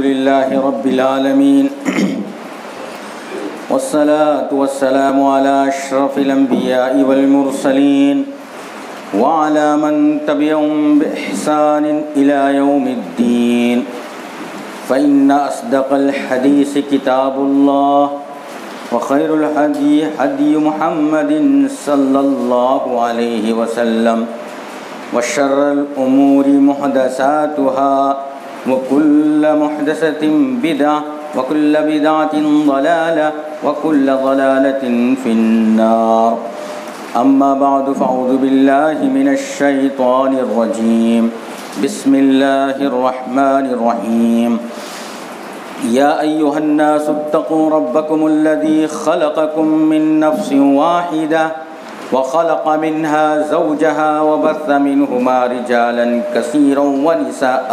لله رب العالمين والصلاة والسلام على أشرف الأنبياء والمرسلين وعلى من تبعهم بإحسان إلى يوم الدين فإن أصدق الحديث كتاب الله وخير الهدي هدي محمد صلى الله عليه وسلم وشر الأمور محدثاتها وكل محدثة بدعة وكل بدعة ضلالة وكل ضلالة في النار أما بعد فأعوذ بالله من الشيطان الرجيم بسم الله الرحمن الرحيم يا أيها الناس اتقوا ربكم الذي خلقكم من نفس واحدة وخلق منها زوجها وبث منهما رجالا كثيرا ونساء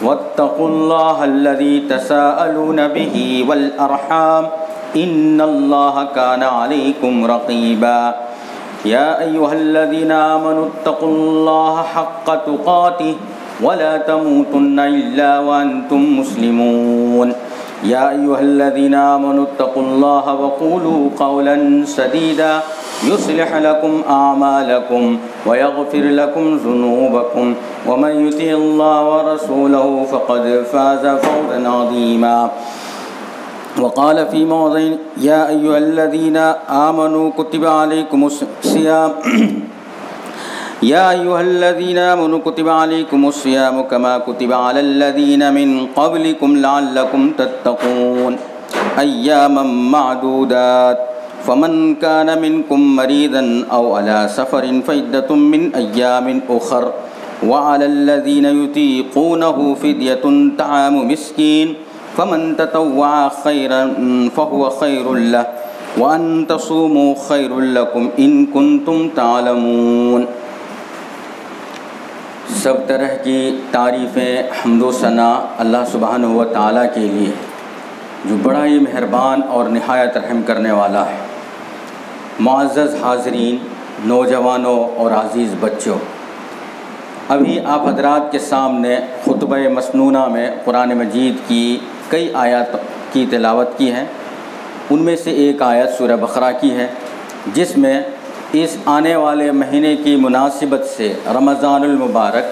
واتقوا الله الذي تساءلون به والأرحام إن الله كان عليكم رقيبا يا أيها الذين آمنوا اتقوا الله حق تقاته ولا تموتن إلا وأنتم مسلمون يا أيها الذين آمنوا اتقوا الله وقولوا قولا سديدا يصلح لكم أعمالكم ويغفر لكم ذنوبكم ومن يطع الله ورسوله فقد فاز فوزا عظيما وقال في موضع يا أيها الذين آمنوا كتب عليكم الصيام يا أيها الذين آمنوا كتب عليكم الصيام كما كتب على الذين من قبلكم لعلكم تتقون أياما معدودات فمن كان منكم مريضا أو على سفر فعدة من أيام أخر وعلى الذين يطيقونه فدية طعام مسكين فمن تطوع خيرا فهو خير له وأن تصوموا خير لكم إن كنتم تعلمون۔ سب طرح کی تعریفیں حمد و ثنا اللہ سبحانہ و تعالیٰ کے لیے جو بڑا ہی مہربان اور نہایت رحم کرنے والا ہے۔ معزز حاضرین، نوجوانوں اور عزیز بچوں، ابھی آپ حضرات کے سامنے خطبہ مسنونہ میں قرآن مجید کی کئی آیات کی تلاوت کی ہے۔ ان میں سے ایک آیت سورہ بقرہ کی ہے جس میں اس آنے والے مہینے کی مناسبت سے رمضان المبارک،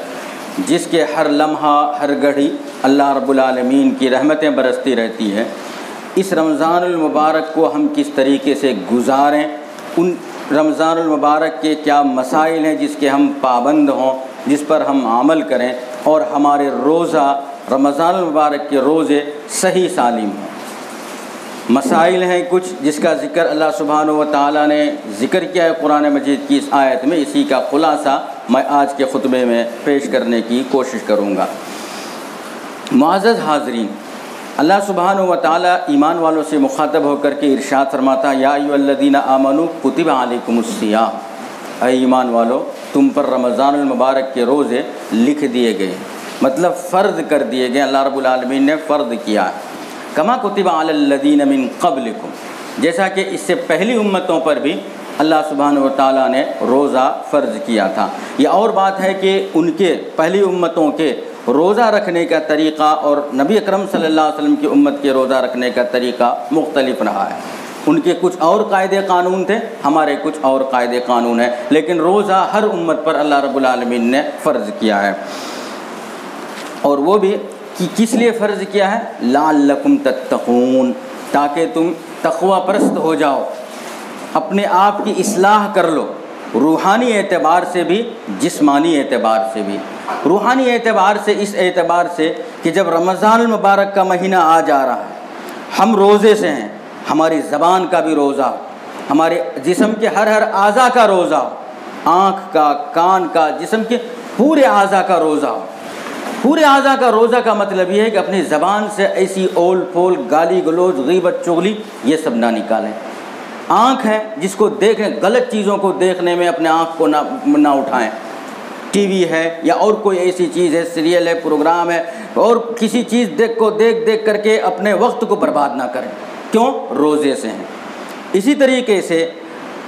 جس کے ہر لمحہ ہر گھڑی اللہ رب العالمین کی رحمتیں برستی رہتی ہیں، اس رمضان المبارک کو ہم کس طریقے سے گزاریں، ان رمضان المبارک کے کیا مسائل ہیں جس کے ہم پابند ہوں، جس پر ہم عمل کریں اور ہمارے روزہ رمضان المبارک کے روزے صحیح سالم ہوں۔ مسائل ہیں کچھ جس کا ذکر اللہ سبحانہ و تعالیٰ نے ذکر کیا ہے قرآن مجید کی اس آیت میں، اسی کا خلاصہ میں آج کے خطبے میں پیش کرنے کی کوشش کروں گا۔ معزز حاضرین، اللہ سبحانہ و تعالیٰ ایمان والوں سے مخاطب ہو کر کے ارشاد فرماتا یا ایھا الذین آمنوا کتب علیکم الصیام، اے ایمان والو تم پر رمضان المبارک کے روزے لکھ دیے گئے، مطلب فرض کر دیے گئے، اللہ رب العالمین نے فرض کیا ہے۔ کما کتب علی الذین من قبلکم، جیسا کہ اس سے پہلی امتوں پر بھی اللہ سبحانہ و تعالیٰ نے روزہ فرض کیا تھا۔ یہ اور بات ہے کہ ان کے پہلی امتوں کے روزہ رکھنے کا طریقہ اور نبی اکرم صلی اللہ علیہ وسلم کی امت کے روزہ رکھنے کا طریقہ مختلف رہا ہے۔ ان کے کچھ اور قاعدے قانون تھے، ہمارے کچھ اور قاعدے قانون ہیں، لیکن روزہ ہر امت پر اللہ رب العالمین نے فرض کیا ہے، اور وہ بھی کہ کس لیے فرض کیا ہے؟ لعلکم تتقون، تاکہ تم تقوی پرست ہو جاؤ، اپنے آپ کی اصلاح کر لو، روحانی اعتبار سے بھی جسمانی اعتبار سے بھی۔ روحانی اعتبار سے اس اعتبار سے کہ جب رمضان المبارک کا مہینہ آ جا رہا ہے، ہم روزے سے ہیں، ہماری زبان کا بھی روزہ، ہمارے جسم کے ہر اعضاء کا روزہ، آنکھ کا، کان کا، جسم کے پورے اعضاء کا روزہ۔ پورے اعضاء کا روزہ کا مطلب یہ ہے کہ اپنی زبان سے ایسی اول پول، گالی گلوچ، غیبت، چغلی یہ سب نہ نکالیں۔ آنکھ ہے جس کو دیکھیں، غلط چیزوں کو دیکھنے میں اپنے آنکھ کو نہ اٹھائیں۔ ٹی وی ہے یا اور کوئی ایسی چیز ہے، سیریل ہے، پروگرام ہے، اور کسی چیز دیکھ کر کے اپنے وقت کو برباد نہ کریں۔ کیوں؟ روزے سے ہیں۔ اسی طریقے سے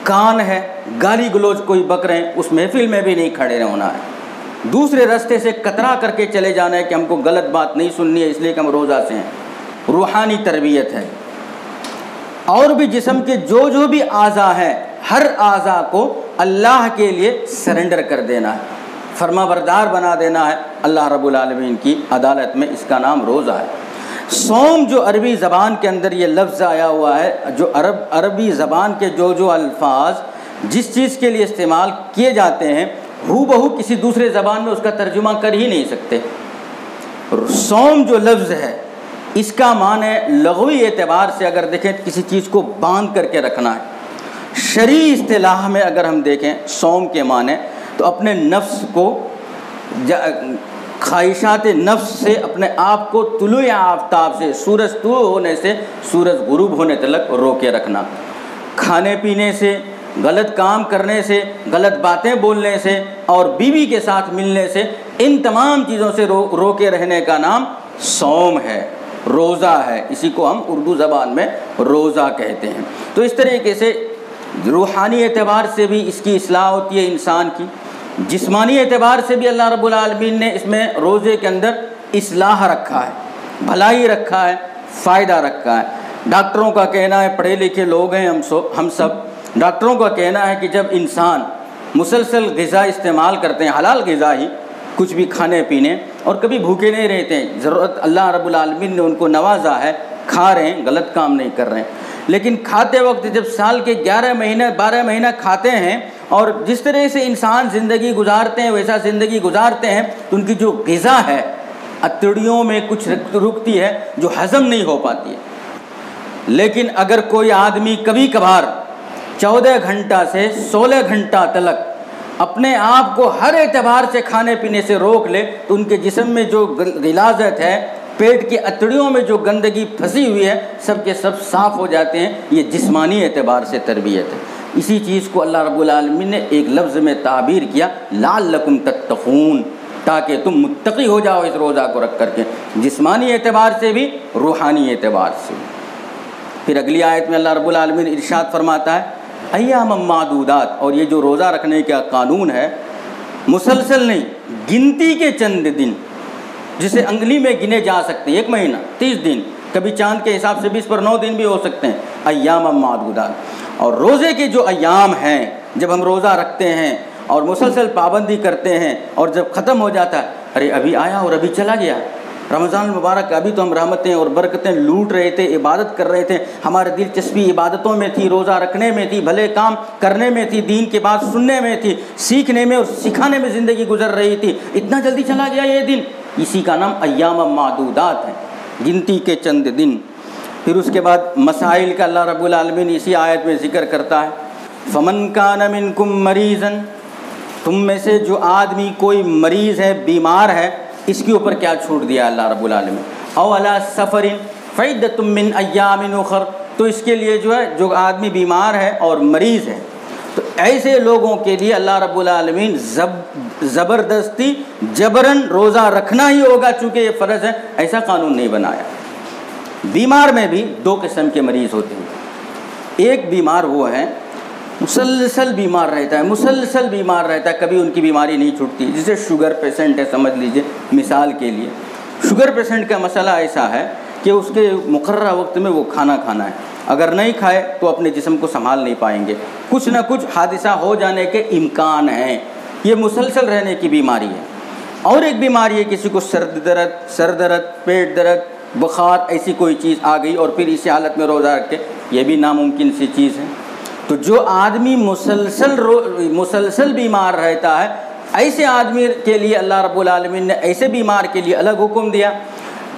کان ہے، گالی گلوچ کوئی بک رہے ہیں، اس محفل میں بھی نہیں کھڑے ہونا ہے۔ دوسرے راستے سے کترا کر کے چلے جانا ہے کہ ہم کو غلط بات نہیں سننی ہے اس لیے کہ ہم روزہ سے ہیں۔ روحانی تربیت ہے۔ اور بھی جسم کے جو بھی اعضاء ہیں، ہر اعضاء کو اللہ کے لیے سرنڈر کر دینا ہے، فرما بردار بنا دینا ہے اللہ رب العالمین کی عدالت میں۔ اس کا نام روزہ ہے۔ صوم جو عربی زبان کے اندر یہ لفظ آیا ہوا ہے، جو عربی زبان کے جو الفاظ جس چیز کے لیے استعمال کیے جاتے ہیں ہو بہو کسی دوسرے زبان میں اس کا ترجمہ کر ہی نہیں سکتے۔ صوم جو لفظ ہے اس کا معنی لغوی اعتبار سے اگر دیکھیں کسی چیز کو باندھ کر کے رکھنا ہے۔ شرعی اصطلاح میں اگر ہم دیکھیں صوم کے معنی تو اپنے نفس کو خواہشات نفس سے اپنے آپ کو طلوع آفتاب سے، سورج طلوع ہونے سے سورج غروب ہونے تک روکے رکھنا، کھانے پینے سے، غلط کام کرنے سے، غلط باتیں بولنے سے اور بیوی کے ساتھ ملنے سے، ان تمام چیزوں سے روکے رہنے کا نام صوم ہے، روزہ ہے۔ اسی کو ہم اردو زبان میں روزہ کہتے ہیں۔ تو اس طریقے سے روحانی اعتبار سے بھی اس کی اصلاح ہوتی ہے انسان کی، جسمانی اعتبار سے بھی اللہ رب العالمین نے اس میں روزے کے اندر اصلاح رکھا ہے، بھلائی رکھا ہے، فائدہ رکھا ہے۔ ڈاکٹروں کا کہنا ہے، پڑھے لکھے لوگ ہیں ہم سب، ڈاکٹروں کا کہنا ہے کہ جب انسان مسلسل غذا استعمال کرتے ہیں، حلال غذا ہی، کچھ بھی کھانے پینے، اور کبھی بھوکے نہیں رہتے ہیں، ضرورت اللہ رب العالمین نے ان کو نوازا ہے، کھا رہے ہیں، غلط کام نہیں کر رہے ہیں، لیکن کھاتے وقت جب سال کے 11 مہینے 12 مہینہ کھاتے ہیں اور جس طرح سے انسان زندگی گزارتے ہیں ویسا زندگی گزارتے ہیں تو ان کی جو غذا ہے اتڑیوں میں کچھ رکتی ہے جو ہضم نہیں ہو پاتی ہے۔ لیکن اگر کوئی آدمی کبھی کبھار 14 گھنٹہ سے 16 گھنٹہ تلک اپنے آپ کو ہر اعتبار سے کھانے پینے سے روک لے تو ان کے جسم میں جو غلاظت ہے، پیٹ کی اتڑیوں میں جو گندگی پھنسی ہوئی ہے، سب کے سب صاف ہو جاتے ہیں۔ یہ جسمانی اعتبار سے تربیت ہے۔ اسی چیز کو اللہ رب العالمین نے ایک لفظ میں تعبیر کیا، لعلکم تتقون، تاکہ تم متقی ہو جاؤ اس روزہ کو رکھ کر کے، جسمانی اعتبار سے بھی، روحانی اعتبار سے بھی۔ پھر اگلی آیت میں اللہ رب العالمین ارشاد فرماتا ہے ایام معدودات، اور یہ جو روزہ رکھنے کا قانون ہے مسلسل نہیں، گنتی کے چند دن جسے انگلی میں گنے جا سکتے ہیں، 1 مہینہ 30 دن، کبھی چاند کے حساب سے 20 پر 9 دن بھی ہو سکتے ہیں، ایام معدودات۔ اور روزے کے جو ایام ہیں جب ہم روزہ رکھتے ہیں اور مسلسل پابندی کرتے ہیں اور جب ختم ہو جاتا ہے، ارے ابھی آیا اور ابھی چلا گیا، رمضان المبارک ابھی تو ہم رحمتیں اور برکتیں لوٹ رہے تھے، عبادت کر رہے تھے، ہماری دلچسپی عبادتوں میں تھی، روزہ رکھنے میں تھی، بھلے کام کرنے میں تھی، دین کی بات سننے میں تھی، سیکھنے میں اور سکھانے میں زندگی گزر رہی تھی، اتنا جلدی چلا گیا یہ دن۔ اسی کا نام ایام معدودات ہے، گنتی کے چند دن۔ پھر اس کے بعد مسائل کا اللہ رب العالمین اسی آیت میں ذکر کرتا ہے، فمن کان منکم مریضا، تم میں سے جو آدمی کوئی مریض ہے، بیمار ہے، اس کے اوپر کیا چھوٹ دیا اللہ رب العالمین، او علی سفر فعدۃ من ایام اخر، تو اس کے لیے جو آدمی بیمار ہے اور مریض ہے تو ایسے لوگوں کے لیے اللہ رب العالمین زبردستی جبراً روزہ رکھنا ہی ہوگا، چونکہ یہ فرض ہے، ایسا قانون نہیں بنایا۔ بیمار میں بھی 2 قسم کے مریض ہوتے ہیں، ایک بیمار وہ ہے مسلسل بیمار رہتا ہے، کبھی ان کی بیماری نہیں چھوٹتی، جسے شوگر پیشنٹ ہے، سمجھ لیجئے مثال کے لیے شوگر پیشنٹ کا مسئلہ ایسا ہے کہ اس کے مقررہ وقت میں وہ کھانا ہے، اگر نہیں کھائے تو اپنے جسم کو سنبھال نہیں پائیں گے، کچھ نہ کچھ حادثہ ہو جانے کے امکان ہیں، یہ مسلسل رہنے کی بیماری ہے۔ اور ایک بیماری ہے کسی کو سر درد، پیٹ درد، بخار، ایسی کوئی چیز آ گئی اور پھر اسی حالت میں روزہ رکھے، یہ بھی ناممکن سی چیز ہے۔ تو جو آدمی مسلسل بیمار رہتا ہے، ایسے آدمی کے لیے اللہ رب العالمین نے ایسے بیمار کے لیے الگ حکم دیا،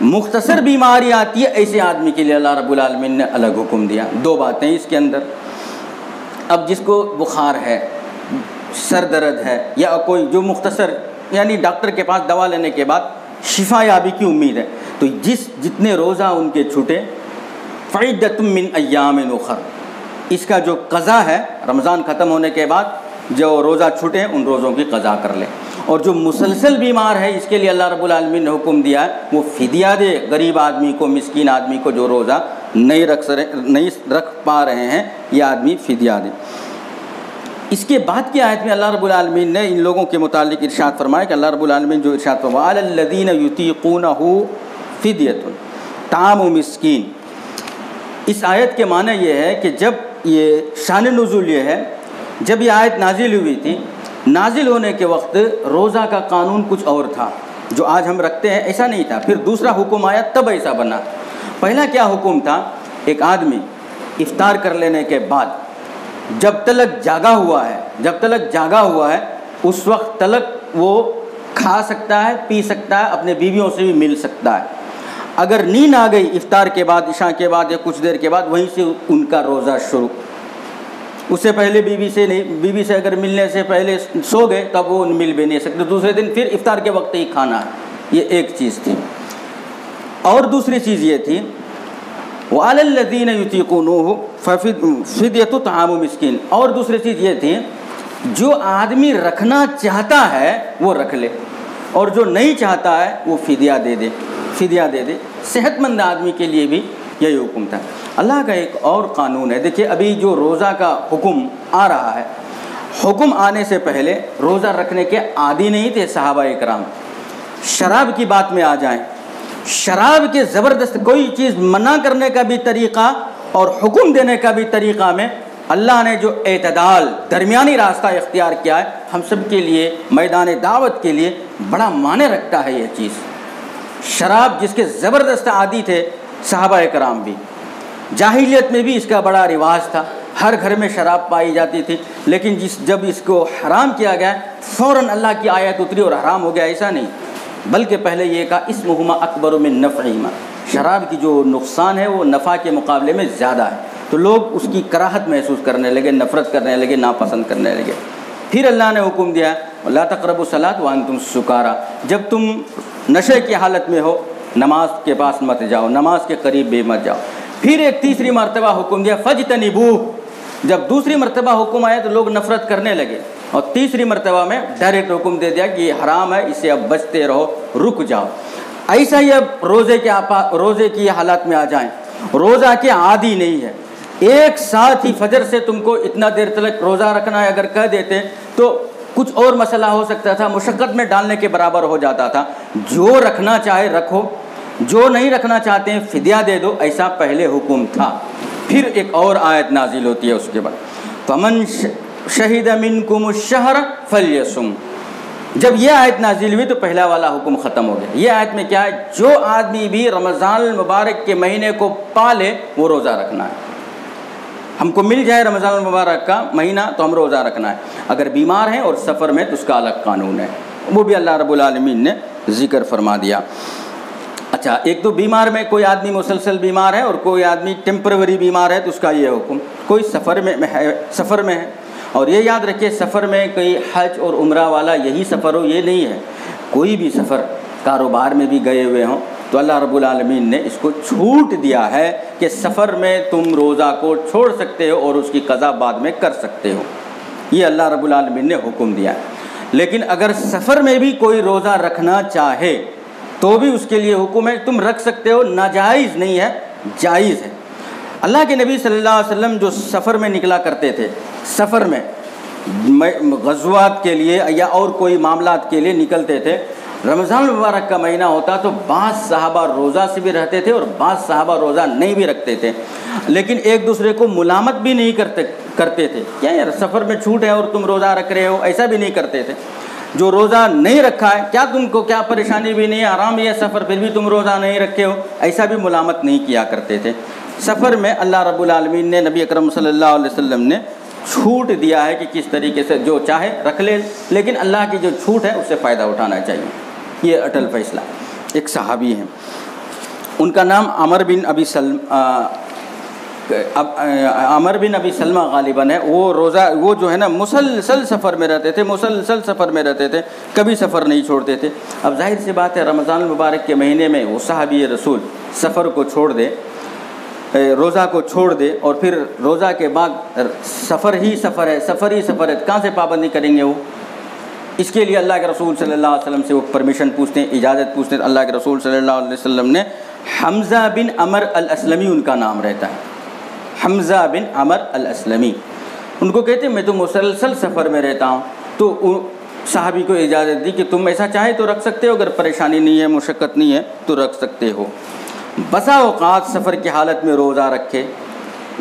مختصر بیماری آتی ہے ایسے آدمی کے لیے اللہ رب العالمین نے الگ حکم دیا۔ 2 باتیں اس کے اندر۔ اب جس کو بخار ہے، سر درد ہے، یا کوئی جو مختصر یعنی ڈاکٹر کے پاس دوا لینے کے بعد شفا یابی کی امید ہے، تو جتنے روزہ ان کے چھوٹے، فعدۃ من ایام اخر، اس کا جو قضا ہے رمضان ختم ہونے کے بعد جو روزہ چھوٹے ان روزوں کی قضا کر لے۔ اور جو مسلسل بیمار ہے اس کے لیے اللہ رب العالمین نے حکم دیا ہے وہ فدیہ دے، غریب آدمی کو، مسکین آدمی کو جو روزہ نہیں رکھ پا رہے ہیں یہ آدمی فدیہ دے۔ اس کے بعد کی آیت میں اللہ رب العالمین نے ان لوگوں کے متعلق ارشاد فرمایا کہ اللہ رب العالمین جو ارشاد فرمایا علی الذین یطیقونہ فدیۃ طعام مسکین، اس آیت کے معنی یہ ہے کہ جب یہ شان نزول یہ ہے، جب یہ آیت نازل ہوئی تھی، نازل ہونے کے وقت روزہ کا قانون کچھ اور تھا، جو آج ہم رکھتے ہیں ایسا نہیں تھا، پھر دوسرا حکم آیا تب ایسا بنا۔ پہلا کیا حکم تھا؟ ایک آدمی افطار کر لینے کے بعد جب تلک جاگا ہوا ہے اس وقت تلک وہ کھا سکتا ہے، پی سکتا ہے، اپنے بیویوں سے بھی مل سکتا ہے۔ اگر نیند آ گئی افطار کے بعد، عشاء کے بعد یا کچھ دیر کے بعد، وہیں سے ان کا روزہ شروع۔ اس سے پہلے بیوی سے اگر ملنے سے پہلے سو گئے تب وہ مل بھی نہیں سکتے، دوسرے دن پھر افطار کے وقت ہی کھانا ہے۔ یہ ایک چیز تھی۔ اور دوسری چیز یہ تھی وَعَلَى الَّذِينَ يُطِيقُونَهُ فِدْيَةُ طَعَامُ مِسْكِينٍ، اور دوسری چیز یہ تھی جو آدمی رکھنا چاہتا ہے وہ رکھ لے، اور جو نہیں چاہتا ہے وہ فدیہ دے دے۔ صحت مند آدمی کے لیے بھی یہی حکم تھا۔ اللہ کا ایک اور قانون ہے، دیکھیے ابھی جو روزہ کا حکم آ رہا ہے، حکم آنے سے پہلے روزہ رکھنے کے عادی نہیں تھے صحابہ اکرام۔ شراب کی بات میں آ جائیں، شراب کے زبردست کوئی چیز منع کرنے کا بھی طریقہ اور حکم دینے کا بھی طریقہ میں اللہ نے جو اعتدال، درمیانی راستہ اختیار کیا ہے، ہم سب کے لیے میدان دعوت کے لیے بڑا معنی رکھتا ہے یہ چیز۔ شراب جس کے زبردست عادی تھے صحابہ کرام بھی، جاہلیت میں بھی اس کا بڑا رواج تھا، ہر گھر میں شراب پائی جاتی تھی، لیکن جب اس کو حرام کیا گیا فوراً اللہ کی آیت اتری اور حرام ہو گیا، ایسا نہیں، بلکہ پہلے یہ کہا اسمہما اکبر من نفعہما، شراب کی جو نقصان ہے وہ نفع کے مقابلے میں زیادہ ہے، تو لوگ اس کی کراہت محسوس کرنے لگے، نفرت کرنے لگے، ناپسند کرنے لگے۔ پھر اللہ نے حکم دیا لا تقربوا الصلاۃ وانتم سکارا، جب تم نشے کی حالت میں ہو نماز کے پاس مت جاؤ، نماز کے قریب بھی مت جاؤ۔ پھر ایک تیسری مرتبہ حکم دیا فجتنبوہ، جب دوسری مرتبہ حکم آیا تو لوگ نفرت کرنے لگے، اور تیسری مرتبہ میں ڈائریکٹ حکم دے دیا کہ یہ حرام ہے، اسے اب بچتے رہو، رک جاؤ۔ ایسا ہی اب روزے کی حالات میں آ جائیں، روزہ کے عادی نہیں ہے، ایک ساتھ ہی فجر سے تم کو اتنا دیر تک روزہ رکھنا ہے اگر کہہ دیتے تو کچھ اور مسئلہ ہو سکتا تھا، مشقت میں ڈالنے کے برابر ہو جاتا تھا۔ جو رکھنا چاہے رکھو، جو نہیں رکھنا چاہتے ہیں فدیہ دے دو، ایسا پہلے حکم تھا۔ پھر ایک اور آیت نازل ہوتی ہے اس کے بعد فمن شہد منکم الشہر فلیصم، جب یہ آیت نازل ہوئی تو پہلا والا حکم ختم ہو گیا۔ یہ آیت میں کیا ہے؟ جو آدمی بھی رمضان المبارک کے مہینے کو پالے وہ روزہ رکھنا ہے۔ ہم کو مل جائے رمضان المبارک کا مہینہ تو ہم روزہ رکھنا ہے، اگر بیمار ہیں اور سفر میں تو اس کا الگ قانون ہے، وہ بھی اللہ رب العالمین نے ذکر فرما دیا۔ اچھا، ایک تو بیمار میں کوئی آدمی مسلسل بیمار ہے اور کوئی آدمی ٹیمپروری بیمار ہے تو اس کا یہ حکم، کوئی سفر میں ہے، اور یہ یاد رکھیے سفر میں کوئی حج اور عمرہ والا یہی سفر ہو یہ نہیں ہے، کوئی بھی سفر کاروبار میں بھی گئے ہوئے ہوں تو اللہ رب العالمین نے اس کو چھوٹ دیا ہے کہ سفر میں تم روزہ کو چھوڑ سکتے ہو اور اس کی قضا بعد میں کر سکتے ہو، یہ اللہ رب العالمین نے حکم دیا ہے۔ لیکن اگر سفر میں بھی کوئی روزہ رکھنا چاہے تو بھی اس کے لیے حکم ہے، تم رکھ سکتے ہو، ناجائز نہیں ہے، جائز ہے۔ اللہ کے نبی صلی اللہ علیہ وسلم جو سفر میں نکلا کرتے تھے، سفر میں غزوات کے لیے یا اور کوئی معاملات کے لیے نکلتے تھے، رمضان المبارک کا مہینہ ہوتا تو بعض صحابہ روزہ سے بھی رہتے تھے اور بعض صحابہ روزہ نہیں بھی رکھتے تھے، لیکن ایک دوسرے کو ملامت بھی نہیں کرتے تھے، کیا یار سفر میں چھوٹ ہے اور تم روزہ رکھ رہے ہو، ایسا بھی نہیں کرتے تھے۔ جو روزہ نہیں رکھا ہے کیا تم کو کیا پریشانی بھی نہیں ہے، آرام ہے سفر پھر بھی تم روزہ نہیں رکھے ہو، ایسا بھی ملامت نہیں کیا کرتے تھے۔ سفر میں اللہ رب العالمین نے، نبی اکرم صلی اللہ علیہ وسلم نے چھوٹ دیا ہے کہ کس طریقے سے جو چاہے رکھ لے، لیکن اللہ کی جو چھوٹ ہے اس سے فائدہ اٹھانا چاہیے۔ یہ اٹل فیصلہ۔ ایک صحابی ہیں، ان کا نام عمر بن ابی سلمہ غالباً ہے، وہ جو ہے نا مسلسل سفر میں رہتے تھے، کبھی سفر نہیں چھوڑتے تھے۔ اب ظاہر سی بات ہے رمضان المبارک کے مہینے میں وہ صحابی رسول سفر کو چھوڑ دے، روزہ کو چھوڑ دے، اور پھر روزہ کے بعد سفر ہی سفر ہے، کہاں سے پابندی کریں گے وہ؟ اس کے لیے اللہ کے رسول صلی اللہ علیہ وسلم سے وہ پرمیشن پوچھتے ہیں، اجازت پوچھتے ہیں۔ اللہ کے رسول صلی اللہ علیہ وسلم نے حمزہ بن عمر الاسلمی ان کا نام رہتا ہے، حمزہ بن عمر الاسلمی، ان کو کہتے میں تو مسلسل سفر میں رہتا ہوں. تو صحابی کو اجازت دی کہ تم ایسا چاہے تو رکھ سکتے ہو، اگر پریشانی نہیں ہے، مشقت نہیں ہے تو رکھ سکتے ہو. بسا اوقات سفر کی حالت میں روزہ رکھے،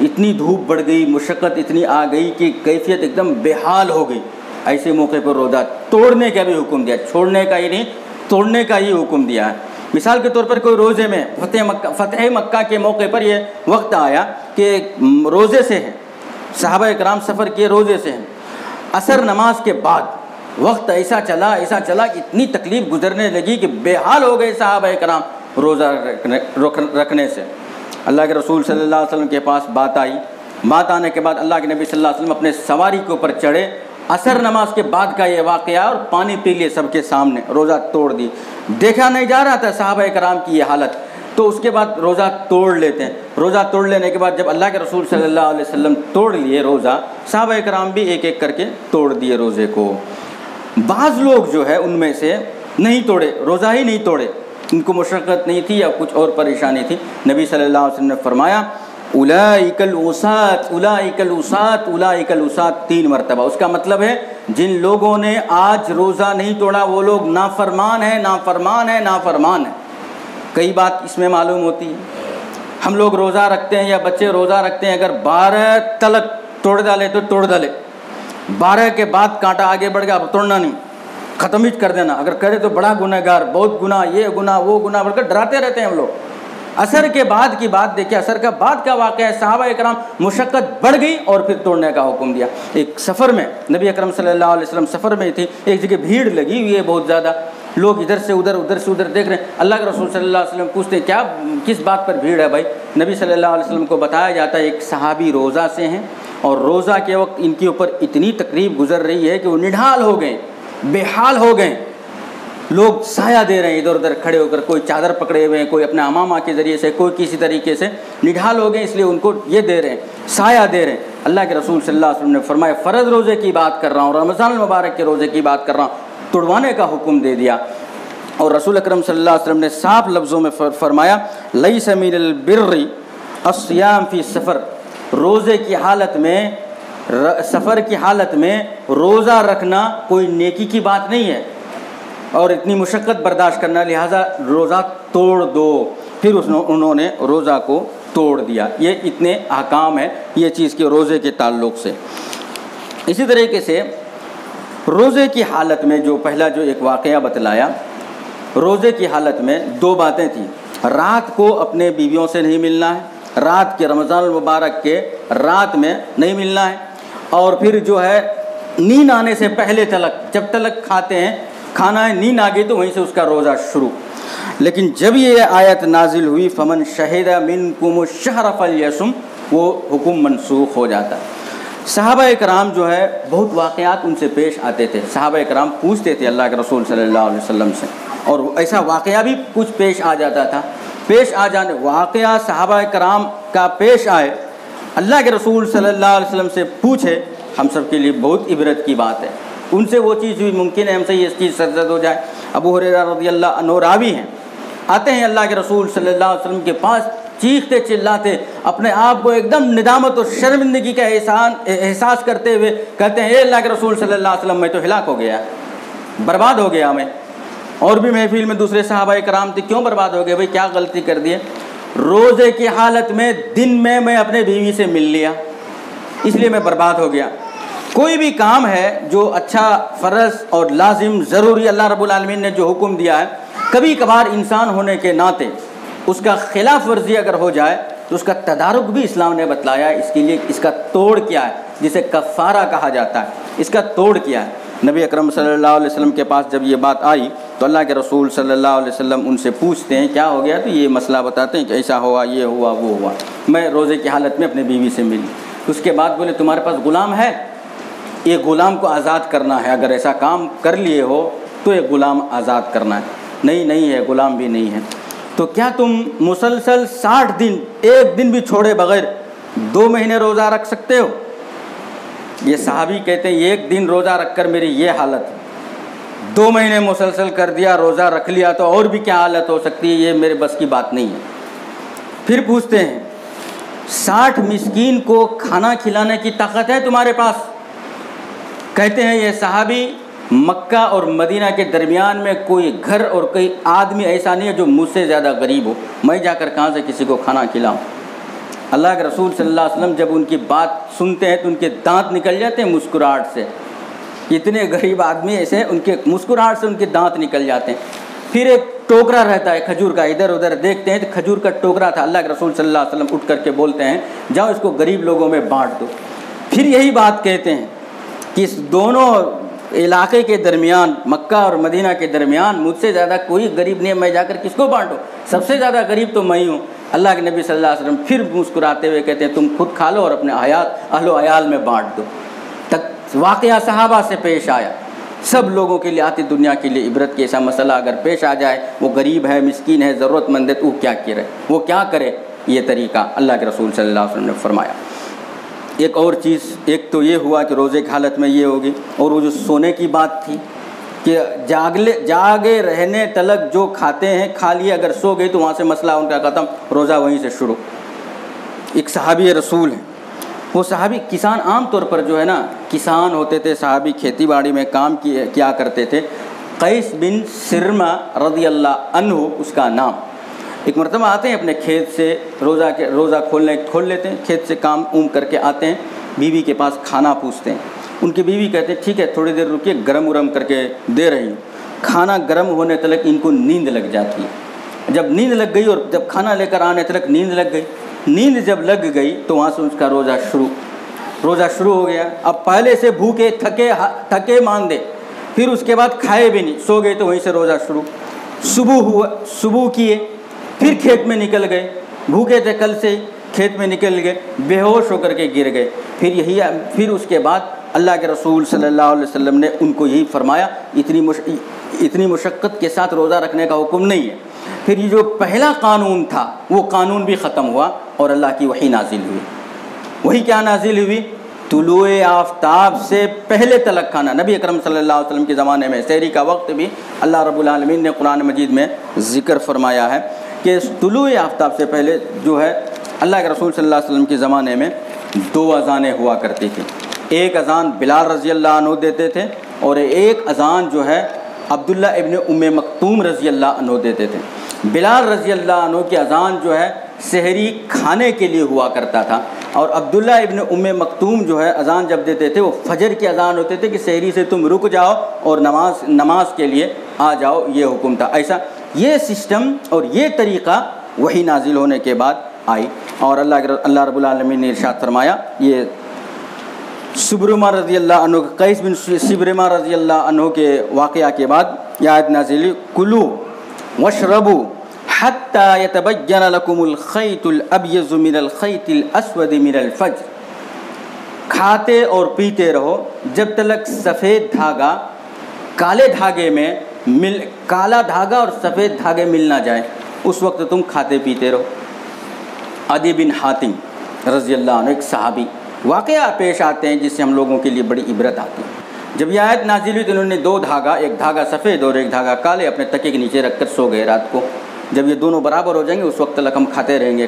اتنی دھوپ بڑھ گئی، مشقت اتنی آ گئی کہ کیفیت ایک دم بے حال ہو گئی. ایسے موقع پر روزہ توڑنے کا بھی حکم دیا، چھوڑنے کا ہی نہیں، توڑنے کا ہی حکم دیا ہے. مثال کے طور پر کوئی روزے میں فتح مکہ کے موقع پر یہ وقت آیا کہ روزے سے ہیں، صحابہ اکرام سفر کیے روزے سے ہیں. عصر نماز کے بعد وقت ایسا چلا کہ اتنی تکلیف گزرنے لگی کہ بے حال ہو گئے صحابہ اکرام روزہ رکھنے سے. اللہ کے رسول صلی اللہ علیہ وسلم کے پاس بات آئی. بات آنے کے بعد اللہ کے نبی صلی اللہ علیہ وسلم اپنے سواری کے اوپر چڑھے. عصر نماز کے بعد کا یہ واقعہ، اور پانی پی لیے سب کے سامنے، روزہ توڑ دی. دیکھا نہیں جا رہا تھا صحابہ کرام کی یہ حالت، تو اس کے بعد روزہ توڑ لیتے ہیں. روزہ توڑ لینے کے بعد جب اللہ کے رسول صلی اللہ علیہ وسلم توڑ لیے روزہ، صحابہ کرام بھی ایک ایک کر کے توڑ دیے روزے کو. بعض لوگ جو ہے ان میں سے نہیں توڑے، روزہ ہی نہیں توڑے، ان کو مشقت نہیں تھی یا کچھ اور پریشانی تھی. نبی صلی اللہ علیہ وسلم نے فرمایا اولئک العصاۃ اولئک العصاۃ اولئک العصاۃ 3 مرتبہ. اس کا مطلب ہے جن لوگوں نے آج روزہ نہیں توڑا وہ لوگ نافرمان ہیں، نافرمان ہیں، نافرمان ہیں. کئی بات اس میں معلوم ہوتی ہے. ہم لوگ روزہ رکھتے ہیں یا بچے روزہ رکھتے ہیں، اگر 12 تلک توڑ ڈالے تو توڑ ڈالے، 12 کے بعد کانٹا آگے بڑھ گیا، اب توڑنا نہیں، ختم ہی کر دینا. اگر کرے تو بڑا گناہ گار، بہت گناہ، یہ گناہ وہ گناہ بڑھ کر ڈراتے رہتے ہیں ہم لوگ. عصر کے بعد کی بات دیکھیں، عصر کا بعد کا واقعہ ہے. صحابہ اکرام مشقت بڑھ گئی اور پھر توڑنے کا حکم دیا. ایک سفر میں نبی اکرم صلی اللہ علیہ وسلم سفر میں تھی، ایک جگہ بھیڑ لگی ہوئی ہے بہت زیادہ، لوگ ادھر سے ادھر ادھر سے ادھر دیکھ رہے ہیں. اللہ کے رسول صلی اللہ علیہ وسلم پوچھتے ہیں کیا کس بات پر بھیڑ ہے بھائی؟ نبی صلی اللہ علیہ وسلم کو بتایا جاتا ہے ایک صحابی روزہ سے ہیں اور روزہ کے وقت ان کے اوپر اتنی تکلیف گزر رہی ہے کہ وہ نڈھال ہو گئے، بے حال ہو گئے. لوگ سایہ دے رہے ہیں ادھر ادھر کھڑے ہو کر، کوئی چادر پکڑے ہوئے ہیں، کوئی اپنے امامہ کے ذریعے سے، کوئی کسی طریقے سے نڈھال ہو گئے، اس لیے ان کو یہ دے رہے ہیں، سایہ دے رہے ہیں. اللہ کے رسول صلی اللہ علیہ وسلم نے فرمایا فرض روزے کی بات کر رہا ہوں، رمضان المبارک کے روزے کی بات کر رہا ہوں، توڑوانے کا حکم دے دیا. اور رسول اکرم صلی اللہ علیہ وسلم نے صاف لفظوں میں فرمایا لیس من البر الصیام فی السفر، روزے کی حالت میں، سفر کی حالت میں روزہ رکھنا کوئی نیکی کی بات نہیں ہے اور اتنی مشقت برداشت کرنا، لہٰذا روزہ توڑ دو. پھر انہوں نے روزہ کو توڑ دیا. یہ اتنے احکام ہیں یہ چیز کے روزے کے تعلق سے. اسی طریقے سے روزے کی حالت میں جو پہلا جو ایک واقعہ بتلایا، روزے کی حالت میں 2 باتیں تھیں. رات کو اپنے بیویوں سے نہیں ملنا ہے، رات کے رمضان المبارک کے رات میں نہیں ملنا ہے، اور پھر جو ہے نیند آنے سے پہلے تلک، جب تلک کھاتے ہیں کھانا ہے، نیند آ گئی تو وہیں سے اس کا روزہ شروع. لیکن جب یہ آیت نازل ہوئی فمن شہد منکم الشہر فلیصم، وہ حکم منسوخ ہو جاتا ہے. صحابہ کرام جو ہے بہت واقعات ان سے پیش آتے تھے. صحابہ کرام پوچھتے تھے اللہ کے رسول صلی اللہ علیہ وسلم سے، اور ایسا واقعہ بھی کچھ پیش آ جاتا تھا. پیش آ جانے واقعہ صحابہ کرام کا پیش آئے، اللہ کے رسول صلی اللہ علیہ وسلم سے پوچھے، ہم سب کے لیے بہت عبرت کی بات ہے. ان سے وہ چیز بھی ممکن ہے ہم سے یہ چیز سرزد ہو جائے. ابو ہریرہ رضی اللہ عنہ راوی ہیں، آتے ہیں اللہ کے رسول صلی اللہ علیہ وسلم کے پاس، چیختے چلاتے، اپنے آپ کو ایک دم ندامت اور شرمندگی کا احساس کرتے ہوئے کہتے ہیں اے اللہ کے رسول صلی اللہ علیہ وسلم میں تو ہلاک ہو گیا، برباد ہو گیا میں. اور بھی محفل میں دوسرے صحابہ کرام تھے، کیوں برباد ہو گئے بھائی، کیا غلطی کر دی؟ روزے کی حالت میں دن میں اپنے بیوی سے مل لیا، اس لیے میں برباد ہو گیا. کوئی بھی کام ہے جو اچھا، فرض اور لازم، ضروری اللہ رب العالمین نے جو حکم دیا ہے، کبھی کبھار انسان ہونے کے ناطے اس کا خلاف ورزی اگر ہو جائے تو اس کا تدارک بھی اسلام نے بتلایا. اس کے لیے اس کا توڑ کیا ہے، جسے کفارہ کہا جاتا ہے، اس کا توڑ کیا ہے. نبی اکرم صلی اللہ علیہ وسلم کے پاس جب یہ بات آئی تو اللہ کے رسول صلی اللہ علیہ وسلم ان سے پوچھتے ہیں کیا ہو گیا، تو یہ مسئلہ بتاتے ہیں کہ ایسا ہوا، یہ ہوا، وہ ہوا، میں روزے کی حالت میں اپنے بیوی سے ملی. اس کے بعد بولے تمہارے پاس غلام ہے، یہ غلام کو آزاد کرنا ہے، اگر ایسا کام کر لیے ہو تو یہ غلام آزاد کرنا ہے. نہیں ہے، غلام بھی نہیں ہے. تو کیا تم مسلسل 60 دن ایک دن بھی چھوڑے بغیر 2 مہینے روزہ رکھ سکتے ہو؟ یہ صحابی کہتے ہیں ایک دن روزہ رکھ کر میری یہ حالت ہے، 2 مہینے مسلسل کر دیا، روزہ رکھ لیا تو اور بھی کیا حالت ہو سکتی ہے، یہ میرے بس کی بات نہیں ہے. پھر پوچھتے ہیں 60 مسکین کو کھانا کھلانے کی طاقت ہے تمہارے پاس؟ کہتے ہیں یہ صحابی مکہ اور مدینہ کے درمیان میں کوئی گھر اور کوئی آدمی ایسا نہیں ہے جو مجھ سے زیادہ غریب ہو، میں جا کر کہاں سے کسی کو کھانا کھلاؤں۔ اللہ کے رسول صلی اللہ علیہ وسلم جب ان کی بات سنتے ہیں تو ان کے دانت نکل جاتے ہیں مسکراہٹ سے۔ اتنے غریب آدمی ایسے ان کے مسکراہٹ سے ان کے دانت نکل جاتے ہیں۔ پھر ایک ٹوکرا رہتا ہے کھجور کا، ادھر ادھر دیکھتے ہیں تو کھجور کا ٹوکرا تھا۔ اللہ کے رسول صلی اللہ علیہ وسلم اٹھ کر کے بولتے ہیں جاؤ اس کو غریب لوگوں میں بانٹ دو۔ پھر یہی بات کہتے ہیں کہ اس دونوں علاقے کے درمیان، مکہ اور مدینہ کے درمیان مجھ سے زیادہ کوئی غریب نہیں ہے، میں جا کر کس کو بانٹوں؟ سب سے زیادہ غریب تو میں ہی ہوں۔ اللہ کے نبی صلی اللہ علیہ وسلم پھر مسکراتے ہوئے کہتے ہیں تم خود کھا لو اور اپنے اہل و عیال میں بانٹ دو۔ تک واقعہ صحابہ سے پیش آیا، سب لوگوں کے لیے آتی دنیا کے لیے عبرت کے ایسا مسئلہ اگر پیش آ جائے، وہ غریب ہے، مسکین ہے، ضرورت مند ہے، تو وہ کیا کرے؟ یہ طریقہ اللہ کے رسول صلی اللہ علیہ وسلم نے فرمایا۔ ایک اور چیز، ایک تو یہ ہوا کہ روزے کی حالت میں یہ ہوگی، اور وہ جو سونے کی بات تھی کہ جاگے رہنے تلک جو کھاتے ہیں کھا لیے، اگر سو گئی تو وہاں سے مسئلہ ان کا ختم، روزہ وہیں سے شروع۔ ایک صحابی رسول ہیں، وہ صحابی کسان، عام طور پر جو ہے نا کسان ہوتے تھے صحابی، کھیتی باڑی میں کام کیا کرتے تھے۔ قیس بن سرمہ رضی اللہ عنہ اس کا نام۔ ایک مرتبہ آتے ہیں اپنے کھیت سے، روزہ کھول لیتے ہیں، کھیت سے کام کر کے آتے ہیں، بیوی کے پاس کھانا پوچھتے ہیں۔ ان کی بیوی کہتے ہیں ٹھیک ہے تھوڑی دیر رکیے، گرم ورم کر کے دے رہی ہوں۔ کھانا گرم ہونے تلک ان کو نیند لگ جاتی ہے۔ جب نیند لگ گئی اور جب کھانا لے کر آنے تلک نیند لگ گئی، نیند جب لگ گئی تو وہاں سے اس کا روزہ شروع ہو گیا۔ اب پہلے سے بھوکے تھکے ماندے، پھر اس کے بعد کھائے بھی نہیں، سو گئے تو وہیں سے روزہ شروع۔ صبح کیے، پھر کھیت میں نکل گئے، بھوکے تھے کل سے، کھیت میں نکل گئے، بے ہوش ہو کر کے گر گئے۔ پھر اس کے بعد اللہ کے رسول صلی اللہ علیہ وسلم نے ان کو یہی فرمایا اتنی مشقت کے ساتھ روزہ رکھنے کا حکم نہیں ہے۔ پھر یہ جو پہلا قانون تھا وہ قانون بھی ختم ہوا اور اللہ کی وحی نازل ہوئی۔ وہی کیا نازل ہوئی؟ طلوع آفتاب سے پہلے تلک کھانا۔ نبی اکرم صلی اللہ علیہ وسلم کے زمانے میں سحری کا وقت بھی اللہ رب العالمین نے قرآن مجید میں ذکر فرمایا ہے کہ طلوع آفتاب سے پہلے جو ہے اللہ کے رسول صلی اللہ علیہ وسلم کے زمانے میں 2 اذانیں ہوا کرتی تھیں۔ ایک اذان بلال رضی اللہ عنہ دیتے تھے اور ایک اذان جو ہے عبداللہ ابن ام مکتوم رضی اللہ عنہ دیتے تھے۔ بلال رضی اللہ عنہ کی اذان جو ہے سحری کھانے کے لیے ہوا کرتا تھا، اور عبداللہ ابن ام مکتوم جو ہے اذان جب دیتے تھے وہ فجر کی اذان ہوتے تھے کہ سحری سے تم رک جاؤ اور نماز کے لیے آ جاؤ، یہ حکم تھا۔ ایسا یہ سسٹم اور یہ طریقہ وحی نازل ہونے کے بعد آئی، اور اللہ رب العالمین نے ارشاد فرمایا، یہ سبرمہ رضی اللہ عنہ، قیس بن سبرمہ رضی اللہ عنہ کے واقعہ کے بعد یہ آیت نازل ہوئی، کلو واشربوا حتی یتبین لکم الخیط الابیض من الخیط الاسود من الفجر، کھاتے اور پیتے رہو جب تلک سفید دھاگا کالے دھاگے میں کالا دھاگا اور سفید دھاگے مل نہ جائے، اس وقت تم کھاتے پیتے رہو۔ عدی بن حاتم رضی اللہ عنہ ایک صحابی، واقعہ پیش آتے ہیں جس سے ہم لوگوں کے لیے بڑی عبرت آتی ہے۔ جب یہ آیت نازل ہوئی تو انہوں نے 2 دھاگا، ایک دھاگا سفید اور ایک دھاگا کالے، اپنے تکے کے نیچے رکھ کر سو گئے رات کو۔ جب یہ دونوں برابر ہو جائیں گے اس وقت تک ہم کھاتے رہیں گے۔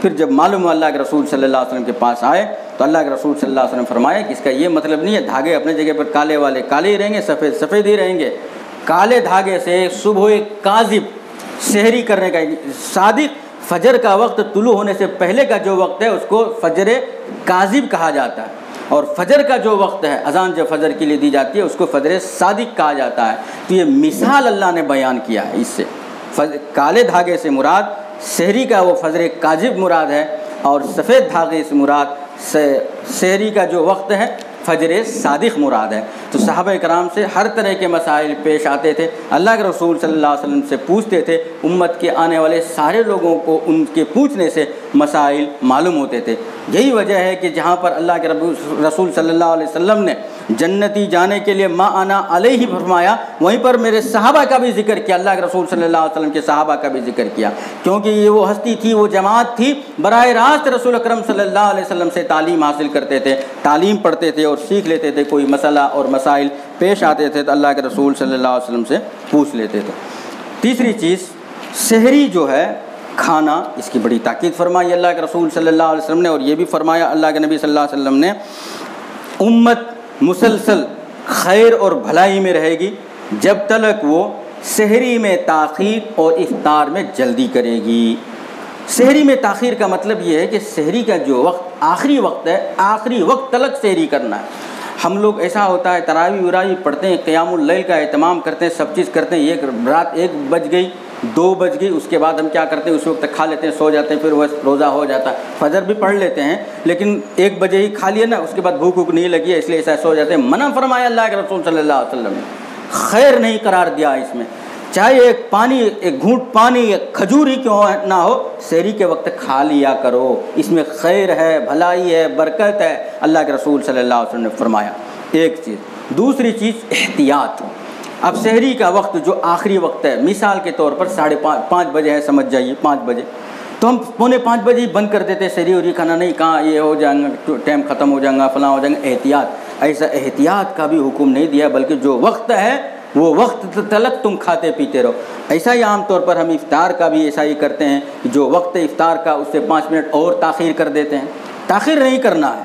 پھر جب معلوم ہوا اللہ کے رسول صلی اللہ علیہ وسلم کے پاس آئے تو اللہ کے رسول صلی اللہ علیہ وسلم فرمایا کہ اس کا یہ مطلب نہیں ہے دھاگے اپنے جگہ پر کالے والے کالے ہی رہیں گے، سفید سفید ہی رہیں گے۔ کالے دھاگے سے صبح کاذب سحری کرنے کا، صادق فجر کا وقت طلوع ہونے سے پہلے کا جو وقت ہے اس کو فجر کاذب کہا جاتا ہے، اور فجر کا جو وقت ہے اذان جو فجر کے لیے دی جاتی ہے اس کو فجر صادق کہا جاتا ہے۔ تو یہ مثال اللہ نے بیان کیا ہے، اس سے کالے دھاگے سے مراد سحری کا وہ فجر کاذب مراد ہے، اور سفید دھاگے سے مراد سحری کا جو وقت ہے فجر صادق مراد ہے۔ تو صحابہ کرام سے ہر طرح کے مسائل پیش آتے تھے، اللہ کے رسول صلی اللہ علیہ وسلم سے پوچھتے تھے، امت کے آنے والے سارے لوگوں کو ان کے پوچھنے سے مسائل معلوم ہوتے تھے۔ یہی وجہ ہے کہ جہاں پر اللہ کے رسول صلی اللہ علیہ وسلم نے جنتی جانے کے لیے ما انا علیہ فرمایا، وہیں پر میرے صحابہ کا بھی ذکر کیا، اللہ کے رسول صلی اللہ علیہ وسلم کے صحابہ کا بھی ذکر کیا، کیونکہ یہ وہ ہستی تھی، وہ جماعت تھی براہ راست رسول اکرم صلی اللہ علیہ وسلم سے تعلیم حاصل کرتے تھے، تعلیم پڑھتے تھے اور سیکھ لیتے تھے، کوئی مسئلہ اور مسائل پیش آتے تھے تو اللہ کے رسول صلی اللہ علیہ وسلم سے پوچھ لیتے تھے۔ تیسری چیز، سحری جو ہے کھانا، اس کی بڑی تاکید فرمائی اللہ کے رسول صلی اللہ علیہ وسلم نے، اور یہ بھی فرمایا اللہ کے نبی صلی اللہ علیہ وسلم نے امت مسلسل خیر اور بھلائی میں رہے گی جب تک وہ سحری میں تاخیر اور افطار میں جلدی کرے گی۔ سحری میں تاخیر کا مطلب یہ ہے کہ سحری کا جو وقت آخری وقت ہے، آخری وقت تلک سحری کرنا ہے۔ ہم لوگ ایسا ہوتا ہے تراویح وراویح پڑھتے ہیں، قیام اللیل کا اہتمام کرتے ہیں، سب چیز کرتے ہیں، رات 1 بج گئی 2 بج گئی، اس کے بعد ہم کیا کرتے ہیں، اس وقت تک کھا لیتے ہیں، سو جاتے ہیں، پھر وہ روزہ ہو جاتا ہے۔ فجر بھی پڑھ لیتے ہیں لیکن 1 بجے ہی کھا لیا نا، اس کے بعد بھوک ووک نہیں لگی ہے اس لیے ایسا سو جاتے ہیں۔ منع فرمایا اللہ کے رسول صلی اللہ علیہ وسلم نے، خیر نہیں قرار دیا اس میں، چاہے ایک گھونٹ پانی ایک کھجور ہی کیوں نہ ہو، سحری کے وقت کھا لیا کرو، اس میں خیر ہے، بھلائی ہے، برکت ہے، اللہ کے رسول صلی اللہ علیہ وسلم نے فرمایا۔ ایک چیز، دوسری چیز احتیاط۔ اب سحری کا وقت جو آخری وقت ہے، مثال کے طور پر 5:30 بجے ہے، سمجھ جائیے 5 بجے، تو ہم 4:45 بجے ہی بند کر دیتے ہیں سحری، اور یہ کھانا نہیں، کہاں یہ ہو جائیں گا، ٹائم ختم ہو جائے گا، فلاں ہو جائیں گا۔ احتیاط، ایسا احتیاط کا بھی حکم نہیں دیا، بلکہ جو وقت ہے وہ وقت تلک تم کھاتے پیتے رہو۔ ایسا ہی عام طور پر ہم افطار کا بھی ایسا ہی کرتے ہیں، جو وقت افطار کا اس سے 5 منٹ اور تاخیر کر دیتے ہیں۔ تاخیر نہیں کرنا ہے،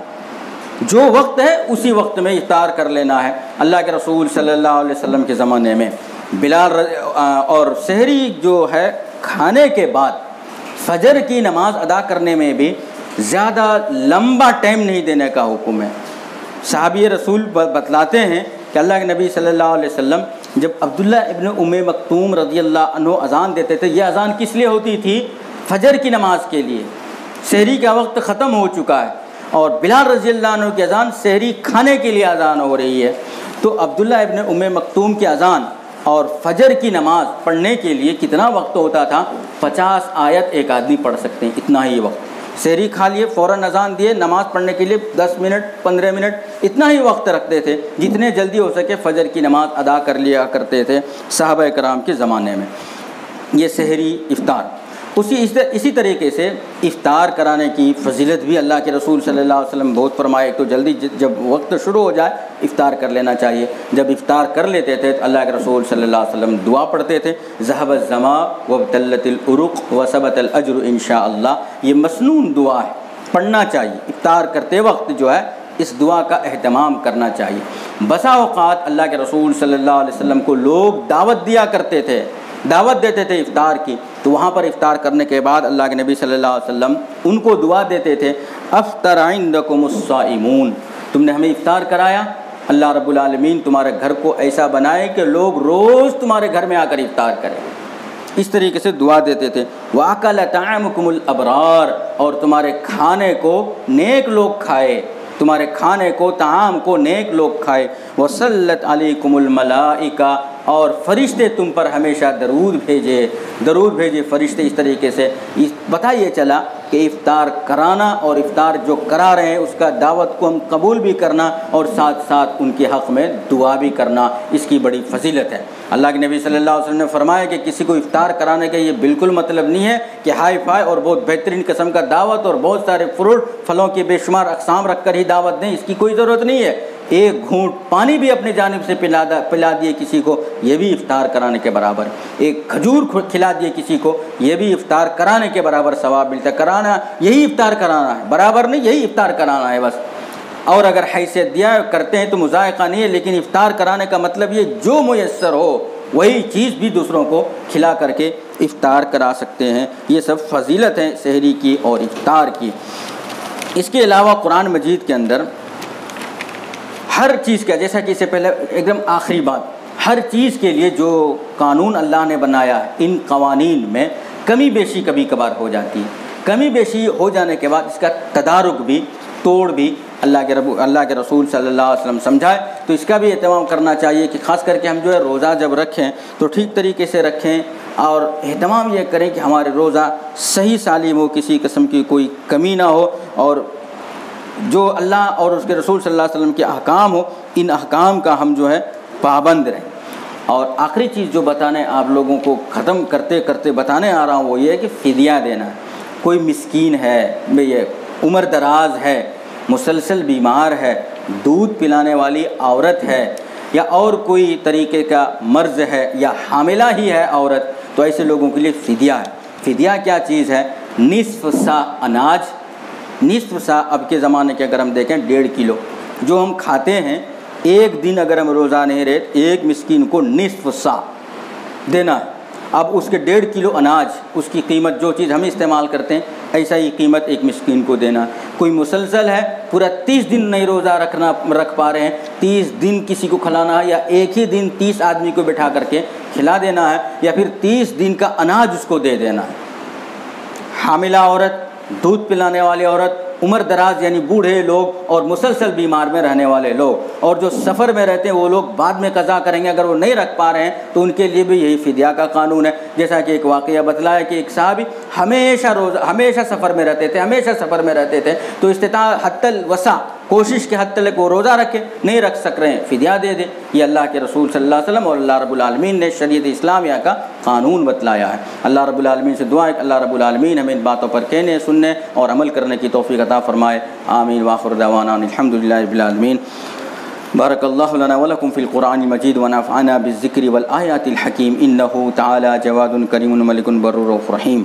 جو وقت ہے اسی وقت میں افطار کر لینا ہے۔ اللہ کے رسول صلی اللہ علیہ وسلم کے زمانے میں بلال اور سحری جو ہے کھانے کے بعد فجر کی نماز ادا کرنے میں بھی زیادہ لمبا ٹائم نہیں دینے کا حکم ہے۔ صحابی رسول بتلاتے ہیں کہ اللہ کے نبی صلی اللہ علیہ وسلم جب عبداللہ ابن ام مکتوم رضی اللہ عنہ اذان دیتے تھے، یہ اذان کس لیے ہوتی تھی؟ فجر کی نماز کے لیے۔ سحری کا وقت ختم ہو چکا ہے اور بلال رضی اللہ عنہ کی اذان سحری کھانے کے لیے اذان ہو رہی ہے، تو عبداللہ ابن ام مکتوم کی اذان اور فجر کی نماز پڑھنے کے لیے کتنا وقت ہوتا تھا؟ 50 آیت ایک آدمی پڑھ سکتے ہیں، اتنا ہی وقت۔ سحری کھا لیے، فوراً اذان دیے، نماز پڑھنے کے لیے 10 منٹ 15 منٹ اتنا ہی وقت رکھتے تھے، جتنے جلدی ہو سکے فجر کی نماز ادا کر لیا کرتے تھے صحابہ کرام کے زمانے میں۔ یہ سحری افطار، اسی طریقے سے افطار کرانے کی فضیلت بھی اللہ کے رسول صلی اللہ علیہ وسلم بہت فرمائے۔ ایک تو جلدی جب وقت شروع ہو جائے افطار کر لینا چاہیے۔ جب افطار کر لیتے تھے تو اللہ کے رسول صلی اللہ علیہ وسلم دعا پڑھتے تھے، ذهب الظما وابتلت العروق وثبت الاجر انشاء اللہ۔ یہ مسنون دعا ہے، پڑھنا چاہیے افطار کرتے وقت، جو ہے اس دعا کا اہتمام کرنا چاہیے۔ بسا اوقات اللہ کے رسول صلی اللہ علیہ وسلم کو لوگ دعوت دیا کرتے تھے، دعوت دیتے تھے افطار کی، تو وہاں پر افطار کرنے کے بعد اللہ کے نبی صلی اللہ علیہ وسلم ان کو دعا دیتے تھے، افطر عندکم الصائمون، تم نے ہمیں افطار کرایا، اللہ رب العالمین تمہارے گھر کو ایسا بنائے کہ لوگ روز تمہارے گھر میں آ کر افطار کریں۔ اس طریقے سے دعا دیتے تھے۔ وَأَكَلَ طَعَامُكُمُ الْأَبْرَارُ، اور تمہارے کھانے کو نیک لوگ کھائے، تمہارے کھانے کو طعام کو نیک لوگ کھائے۔ وَصَلَّتْ عَلَيْكُمُ الْمَلَائِكَةُ، اور فرشتے تم پر ہمیشہ درود بھیجے فرشتے۔ اس طریقے سے پتہ یہ چلا کہ افطار کرانا اور افطار جو کرا رہے ہیں اس کا دعوت کو ہم قبول بھی کرنا اور ساتھ ساتھ ان کے حق میں دعا بھی کرنا، اس کی بڑی فضیلت ہے۔ اللہ کے نبی صلی اللہ علیہ وسلم نے فرمایا کہ کسی کو افطار کرانے کا یہ بالکل مطلب نہیں ہے کہ ہائی فائی اور بہت بہترین قسم کا دعوت اور بہت سارے فروٹ پھلوں کے بے شمار اقسام رکھ کر ہی دعوت دیں، اس کی کوئی ضرورت نہیں ہے۔ ایک گھونٹ پانی بھی اپنی جانب سے پلا دیے کسی کو، یہ بھی افطار کرانے کے برابر ہے۔ ایک کھجور کھلا دیے کسی کو، یہ بھی افطار کرانے کے برابر ثواب ملتا ہے۔ کرانا یہی افطار کرانا ہے، برابر نہیں، یہی افطار کرانا ہے بس۔ اور اگر حیثیت دیا کرتے ہیں تو مذائقہ نہیں ہے، لیکن افطار کرانے کا مطلب یہ جو میسر ہو وہی چیز بھی دوسروں کو کھلا کر کے افطار کرا سکتے ہیں۔ یہ سب فضیلت ہیں سحری کی اور افطار کی۔ اس کے علاوہ قرآن مجید کے اندر ہر چیز کا، جیسا کہ اس سے پہلے ایک دم آخری بات، ہر چیز کے لیے جو قانون اللہ نے بنایا ہے، ان قوانین میں کمی بیشی کبھی کبھار ہو جاتی ہے۔ کمی بیشی ہو جانے کے بعد اس کا تدارک بھی، توڑ بھی اللہ کے رسول صلی اللہ علیہ وسلم سمجھائے، تو اس کا بھی اہتمام کرنا چاہیے کہ خاص کر کے ہم جو ہے روزہ جب رکھیں تو ٹھیک طریقے سے رکھیں، اور اہتمام یہ کریں کہ ہمارے روزہ صحیح سالم ہو، کسی قسم کی کوئی کمی نہ ہو، اور جو اللہ اور اس کے رسول صلی اللہ علیہ وسلم کے احکام ہو، ان احکام کا ہم جو ہے پابند رہیں۔ اور آخری چیز جو بتانے آپ لوگوں کو ختم کرتے کرتے بتانے آ رہا ہوں وہ یہ ہے کہ فدیہ دینا ہے۔ کوئی مسکین ہے، یہ عمر دراز ہے، مسلسل بیمار ہے، دودھ پلانے والی عورت ہے، یا اور کوئی طریقے کا مرض ہے، یا حاملہ ہی ہے عورت، تو ایسے لوگوں کے لیے فدیہ ہے۔ فدیہ کیا چیز ہے؟ نصف سا اناج، نصف سا اب کے زمانے کے اگر ہم دیکھیں 1.5 کلو جو ہم کھاتے ہیں، ایک دن اگر ہم روزہ نہیں رہے ایک مسکین کو نصف سا دینا ہے۔ اب اس کے 1.5 کلو اناج، اس کی قیمت جو چیز ہم استعمال کرتے ہیں ایسا ہی قیمت ایک مسکین کو دینا ہے۔ کوئی مسلسل ہے پورا 30 دن نہیں روزہ رکھ پا رہے ہیں، 30 دن کسی کو کھلانا ہے، یا ایک ہی دن 30 آدمی کو بٹھا کر کے کھلا دینا ہے، یا پھر 30 دن کا اناج اس کو دے دینا ہے۔ حاملہ عورت، دودھ پلانے والی عورت، عمر دراز یعنی بوڑھے لوگ اور مسلسل بیمار میں رہنے والے لوگ، اور جو سفر میں رہتے ہیں وہ لوگ بعد میں قضا کریں گے اگر وہ نہیں رکھ پا رہے ہیں تو ان کے لیے بھی یہی فدیہ کا قانون ہے۔ جیسا کہ ایک واقعہ بتلایا کہ ایک صحابی ہمیشہ سفر میں رہتے تھے تو استطاعت حتی الوسع، کوشش کے حد تک وہ روزہ رکھے، نہیں رکھ سک رہے ہیں فدیہ دے دیں۔ یہ اللہ کے رسول صلی اللہ علیہ وسلم اور اللہ رب العالمین نے شریعت اسلامیہ کا قانون بتلایا ہے۔ اللہ رب العالمین سے دعا ہے کہ اللہ رب العالمین ہمیں ان باتوں پر کہنے، سننے اور عمل کرنے کی توفیق عطا فرمائے۔ آمین وآخر دعوانا الحمدللہ رب العالمین۔ بارک اللہ لنا ولکم فی القرآن المجید ونفعنا بالذکر والآیات الحکیم، انہ تعالی جواد کریم ملک بر رؤوف رحیم۔